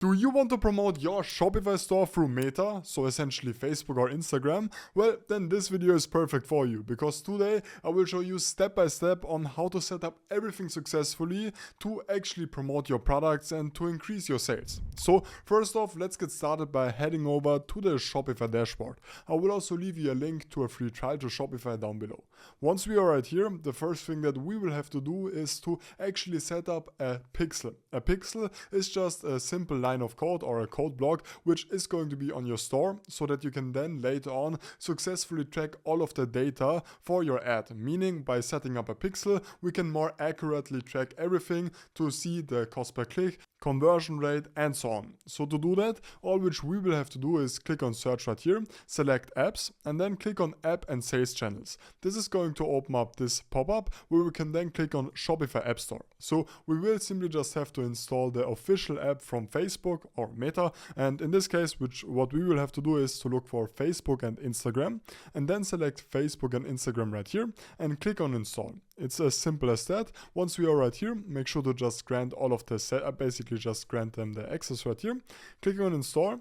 Do you want to promote your Shopify store through Meta, so essentially Facebook or Instagram? Well, then this video is perfect for you, because today I will show you step by step on how to set up everything successfully to actually promote your products and to increase your sales. So first off, let's get started by heading over to the Shopify dashboard. I will also leave you a link to a free trial to Shopify down below. Once we are right here, the first thing that we will have to do is to actually set up a pixel. A pixel is just a simple line of code or a code block which is going to be on your store, so that you can then later on successfully track all of the data for your ad. Meaning, by setting up a pixel, we can more accurately track everything to see the cost per click, conversion rate, and so on. So to do that, all which we will have to do is click on search right here, select apps, and then click on app and sales channels. This is going to open up this pop-up where we can then click on Shopify App Store. So we will simply just have to install the official app from Facebook or Meta, and in this case, what we will have to do is to look for Facebook and Instagram, and then select Facebook and Instagram right here, and click on install. It's as simple as that. Once we are right here, make sure to just grant all of the basically just grant them the access right here. Click on install.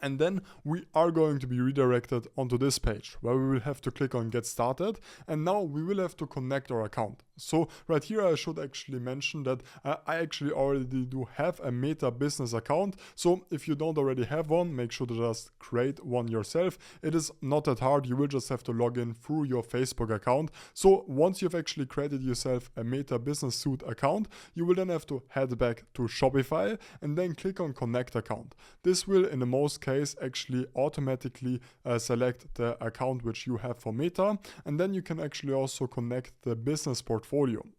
And then we are going to be redirected onto this page where we will have to click on get started, and now we will have to connect our account. So right here I should actually mention that I actually already do have a Meta business account. So if you don't already have one, make sure to just create one yourself. It is not that hard. You will just have to log in through your Facebook account. So once you've actually created yourself a Meta business suite account, you will then have to head back to Shopify and then click on connect account. This will in the most case actually automatically select the account which you have for Meta, and then you can actually also connect the business portfolio.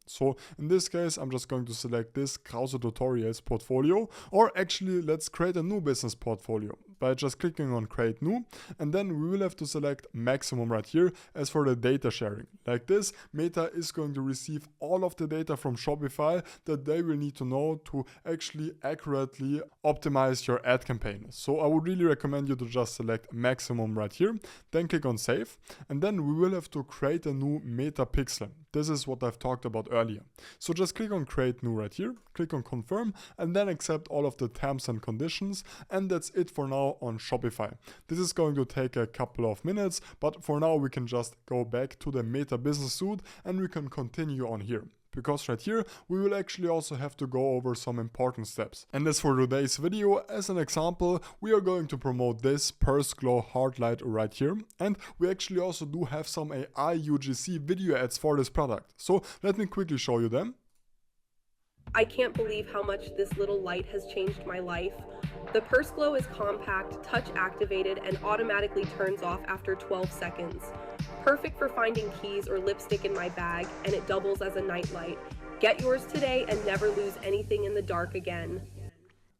So in this case, I'm just going to select this Krause Tutorials portfolio, or actually let's create a new business portfolio by just clicking on create new, and then we will have to select maximum right here. As for the data sharing, like this, Meta is going to receive all of the data from Shopify that they will need to know to actually accurately optimize your ad campaign. So I would really recommend you to just select maximum right here, then click on save, and then we will have to create a new Meta pixel. This is what I've talked about earlier. So just click on create new right here, click on confirm, and then accept all of the terms and conditions, and that's it for now on Shopify. This is going to take a couple of minutes, but for now we can just go back to the Meta business suite and we can continue on here. Because right here, we will actually also have to go over some important steps. And as for today's video, as an example, we are going to promote this Purse Glow Hard Light right here. And we actually also do have some AI UGC video ads for this product. So let me quickly show you them. I can't believe how much this little light has changed my life. The Purse Glow is compact, touch activated, and automatically turns off after 12 seconds. Perfect for finding keys or lipstick in my bag, and it doubles as a nightlight. Get yours today and never lose anything in the dark again.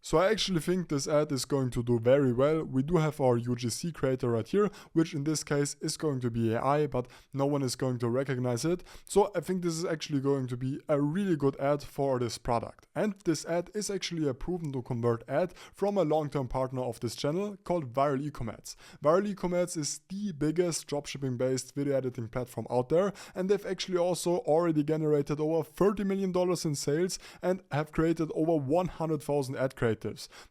So I actually think this ad is going to do very well. We do have our UGC creator right here, which in this case is going to be AI, but no one is going to recognize it. So I think this is actually going to be a really good ad for this product. And this ad is actually a proven to convert ad from a long-term partner of this channel called Viral E-Commerce. Viral E-Commerce is the biggest dropshipping based video editing platform out there, and they've actually also already generated over $30 million in sales and have created over 100,000 ad creators.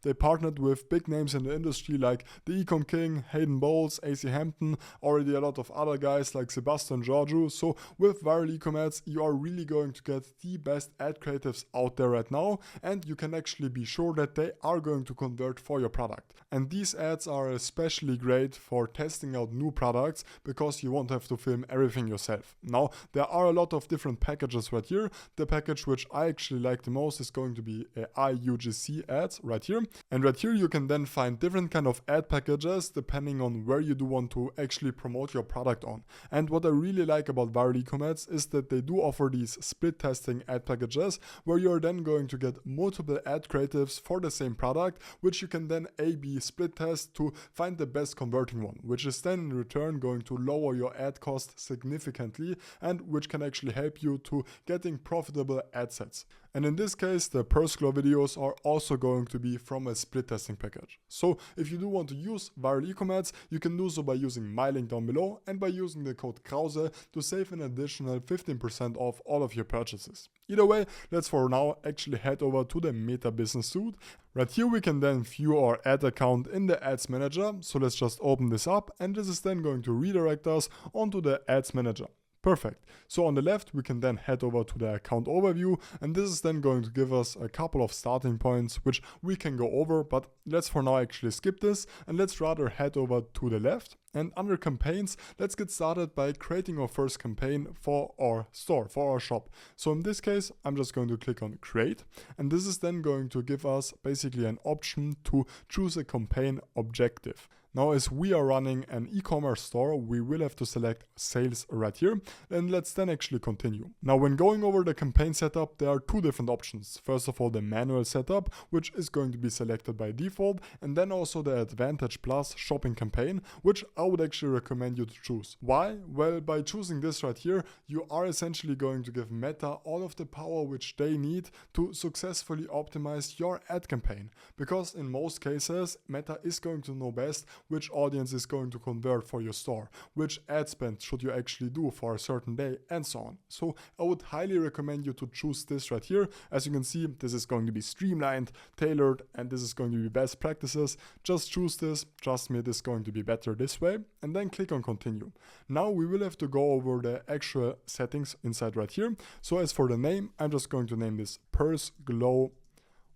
They partnered with big names in the industry like the Ecom King, Hayden Bowles, AC Hampton, already a lot of other guys like Sebastian Georgiou. So with Viral E-Commerce, you are really going to get the best ad creatives out there right now, and you can actually be sure that they are going to convert for your product. And these ads are especially great for testing out new products because you won't have to film everything yourself. Now, there are a lot of different packages right here. The package which I actually like the most is going to be AI UGC ads right here. And right here you can then find different kind of ad packages depending on where you do want to actually promote your product on. And what I really like about Viral E-Commerce is that they do offer these split testing ad packages where you're then going to get multiple ad creatives for the same product, which you can then A/B split test to find the best converting one, which is then in return going to lower your ad cost significantly and which can actually help you to getting profitable ad sets. And in this case, the Persglow videos are also going to be from a split testing package. So if you do want to use viral e-commerce, you can do so by using my link down below and by using the code Krause to save an additional 15% off all of your purchases. Either way, let's for now actually head over to the Meta Business Suite. Right here we can then view our ad account in the Ads Manager. So let's just open this up, and this is then going to redirect us onto the Ads Manager. Perfect. So on the left, we can then head over to the account overview, and this is then going to give us a couple of starting points, which we can go over, but let's for now actually skip this, and let's rather head over to the left. And under campaigns, let's get started by creating our first campaign for our store, for our shop. So in this case, I'm just going to click on create, and this is then going to give us basically an option to choose a campaign objective. Now, as we are running an e-commerce store, we will have to select sales right here, and let's then actually continue. Now, when going over the campaign setup, there are two different options. First of all, the manual setup, which is going to be selected by default, and then also the Advantage Plus shopping campaign, which I would actually recommend you to choose. Why? Well, by choosing this right here, you are essentially going to give Meta all of the power which they need to successfully optimize your ad campaign. Because in most cases, Meta is going to know best which audience is going to convert for your store, which ad spend should you actually do for a certain day, and so on. So I would highly recommend you to choose this right here. As you can see, this is going to be streamlined, tailored, and this is going to be best practices. Just choose this. Trust me, it is going to be better this way, and then click on continue. Now we will have to go over the actual settings inside right here. So as for the name, I'm just going to name this Persglow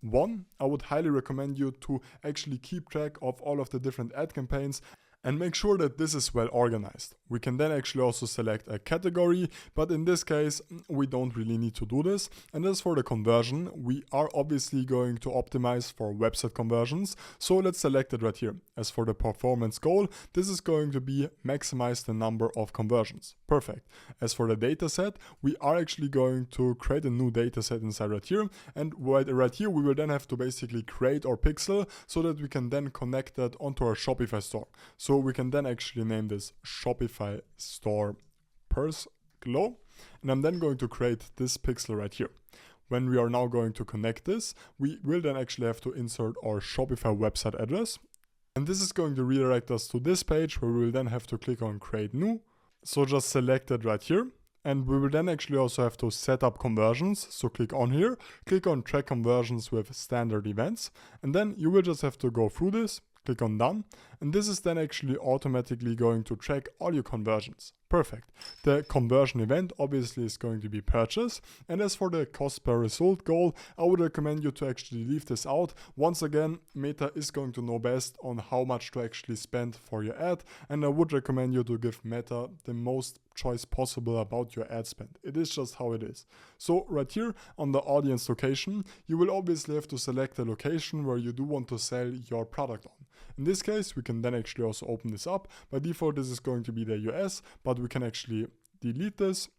1. I would highly recommend you to actually keep track of all of the different ad campaigns and make sure that this is well organized. We can then actually also select a category, but in this case, we don't really need to do this. And as for the conversion, we are obviously going to optimize for website conversions. So let's select it right here. As for the performance goal, this is going to be maximize the number of conversions. Perfect. As for the data set, we are actually going to create a new data set inside right here. And right here, we will then have to basically create our pixel so that we can then connect that onto our Shopify store. So we can then actually name this Shopify store Persglow, and I'm then going to create this pixel right here. When we are now going to connect this, we will then actually have to insert our Shopify website address, and this is going to redirect us to this page where we will then have to click on create new. So just select it right here, and we will then actually also have to set up conversions. So click on here, click on track conversions with standard events, and then you will just have to go through this. Click on done, and this is then actually automatically going to track all your conversions. Perfect. The conversion event obviously is going to be purchase, and as for the cost per result goal, I would recommend you to actually leave this out. Once again, Meta is going to know best on how much to actually spend for your ad, and I would recommend you to give Meta the most choice possible about your ad spend. It is just how it is. So right here on the audience location, you will obviously have to select the location where you do want to sell your product on. In this case, we can then actually also open this up. By default, this is going to be the US, but we can actually delete this.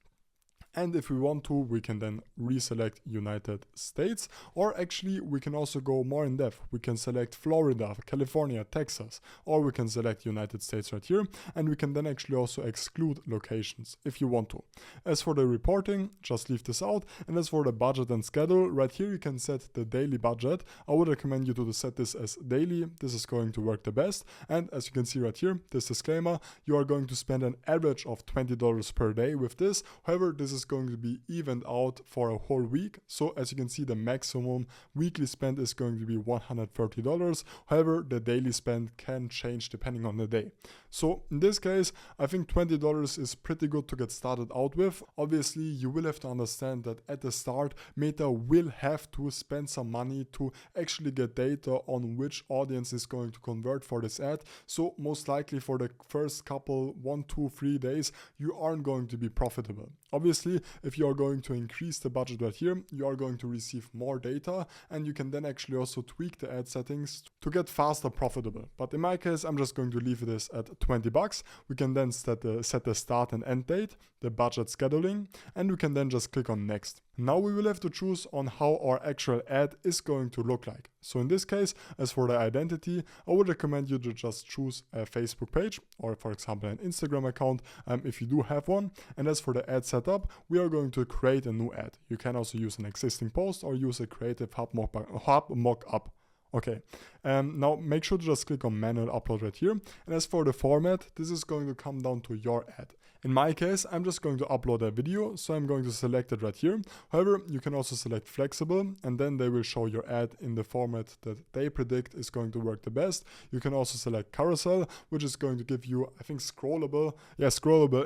And if we want to, we can then reselect United States, or actually we can also go more in depth. We can select Florida, California, Texas, or we can select United States right here, and we can then actually also exclude locations if you want to. As for the reporting, just leave this out. And as for the budget and schedule, right here you can set the daily budget. I would recommend you to set this as daily. This is going to work the best. And as you can see right here, this disclaimer, you are going to spend an average of $20 per day with this. However, this is going to be evened out for a whole week. So as you can see, the maximum weekly spend is going to be $130. However, the daily spend can change depending on the day. So in this case, I think $20 is pretty good to get started out with. Obviously, you will have to understand that at the start, Meta will have to spend some money to actually get data on which audience is going to convert for this ad. So most likely for the first couple, 1, 2, 3 days, you aren't going to be profitable. Obviously, if you are going to increase the budget right here, you are going to receive more data, and you can then actually also tweak the ad settings to get faster profitable. But in my case, I'm just going to leave this at $20. We can then set the start and end date, the budget scheduling, and we can then just click on next. Now we will have to choose on how our actual ad is going to look like. So in this case, as for the identity, I would recommend you to just choose a Facebook page or for example an Instagram account if you do have one. And as for the ad setup, we are going to create a new ad. You can also use an existing post or use a creative hub mock-up. Okay, now make sure to just click on manual upload right here. And as for the format, this is going to come down to your ad. In my case, I'm just going to upload a video, so I'm going to select it right here. However, you can also select flexible, and then they will show your ad in the format that they predict is going to work the best. You can also select carousel, which is going to give you, I think, scrollable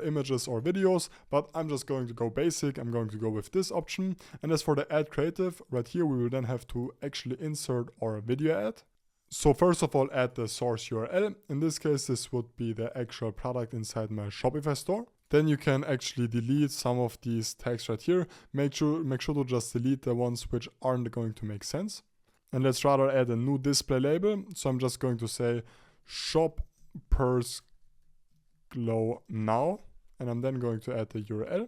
images or videos, but I'm just going to go basic. I'm going to go with this option. And as for the ad creative, right here, we will then have to actually insert our video ad. So first of all, add the source URL. In this case, this would be the actual product inside my Shopify store. Then you can actually delete some of these tags right here. Make sure to just delete the ones which aren't going to make sense. And let's rather add a new display label. So I'm just going to say shop purse glow now. And I'm then going to add the URL.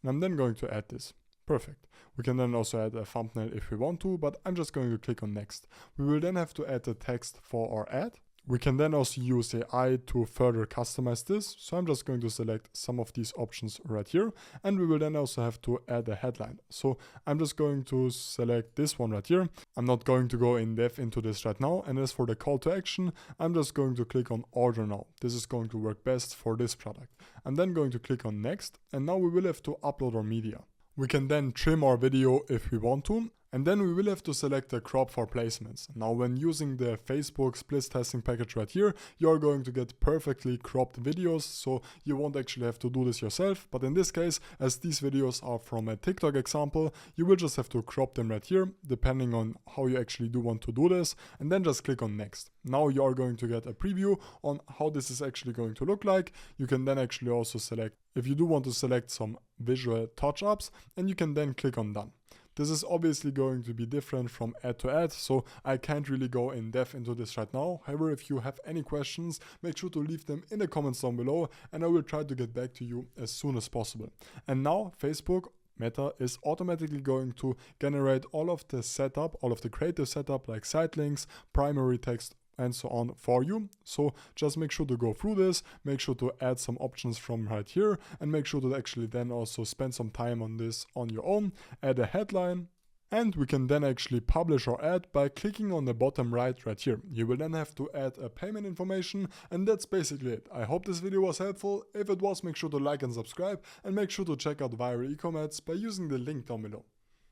And I'm then going to add this. Perfect. We can then also add a thumbnail if we want to, but I'm just going to click on next. We will then have to add the text for our ad. We can then also use AI to further customize this. So I'm just going to select some of these options right here. And we will then also have to add a headline. So I'm just going to select this one right here. I'm not going to go in depth into this right now. And as for the call to action, I'm just going to click on order now. This is going to work best for this product. I'm then going to click on next. And now we will have to upload our media. We can then trim our video if we want to, and then we will have to select the crop for placements. Now when using the Facebook split testing package right here, you're going to get perfectly cropped videos, so you won't actually have to do this yourself. But in this case, as these videos are from a TikTok example, you will just have to crop them right here, depending on how you actually do want to do this, and then just click on next. Now you are going to get a preview on how this is actually going to look like. You can then actually also select, if you do want to select some visual touch-ups, and you can then click on done. This is obviously going to be different from ad to ad, so I can't really go in depth into this right now. However, if you have any questions, make sure to leave them in the comments down below, and I will try to get back to you as soon as possible. And now Facebook Meta is automatically going to generate all of the setup, all of the creative setup like site links, primary text, and so on for you. So just make sure to go through this, make sure to add some options from right here, and make sure to actually then also spend some time on this on your own, add a headline, and we can then actually publish our ad by clicking on the bottom right here. You will then have to add a payment information, and that's basically it. I hope this video was helpful. If it was, make sure to like and subscribe, and make sure to check out Viral Ecommerce by using the link down below.